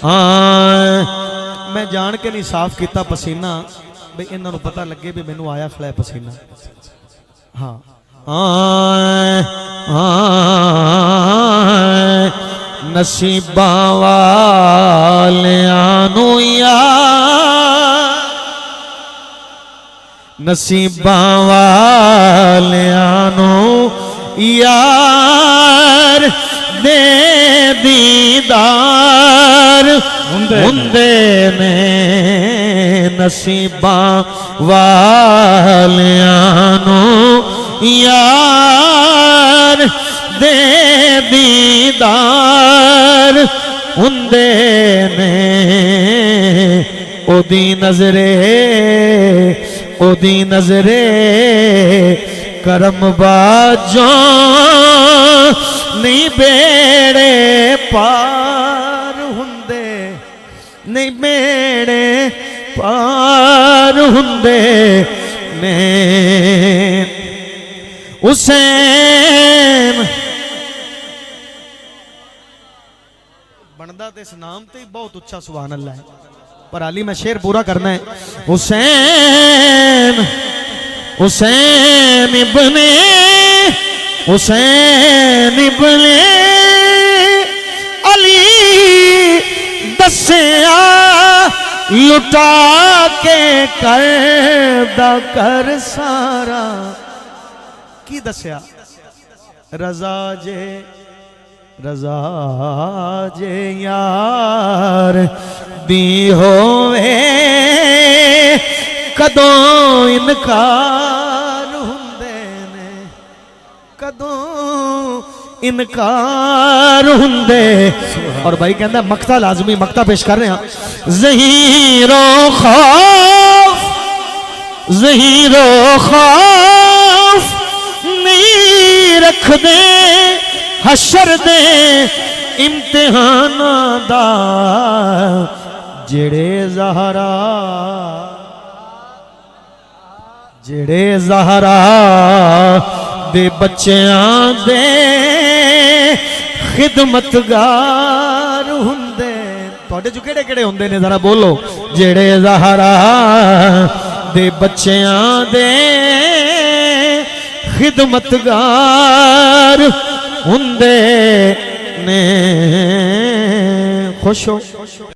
हाँ मैं जान के नहीं साफ किया पसीना भी इन्हों पता लगे भी मैनू आया खड़ा पसीना। हाँ नसीबां वालियां नू यार नसीबां वालियां नू यार दे दीदार हुंदे ने नसीबां वालियां नू यार दे दीदार हुंदे ने ओदी नजरे करम बाजों नहीं बेड़े पार हुंदे नहीं बेड़े पार हुंदे ने हुसैन बनदा ते इस नाम ते बहुत उच्चा सुभान अल्लाह है पर अली मैं शेर पूरा करना है। हुसैन हुसैन इब्ने अली दस्या लुटा के कर सारा की दस्या रजा जे यार दी होवे कदों इनकार हुंदे ने कदों इनकार हुंदे। और भाई कहंदा मक्ता लाजमी मक्ता पेश कर रहे हैं। ज़हीरो खौफ नहीं रख दे हशर दे इम्तिहान दा जेड़े ज़हरा दे बच्चियां दे खिदमतगार हुंदे। तुहाडे चो केड़े हुंदे ने जरा बोलो। जेड़े ज़हरा दे बच्चियां दे खिदमतगार हुंदे ने। खुश हो।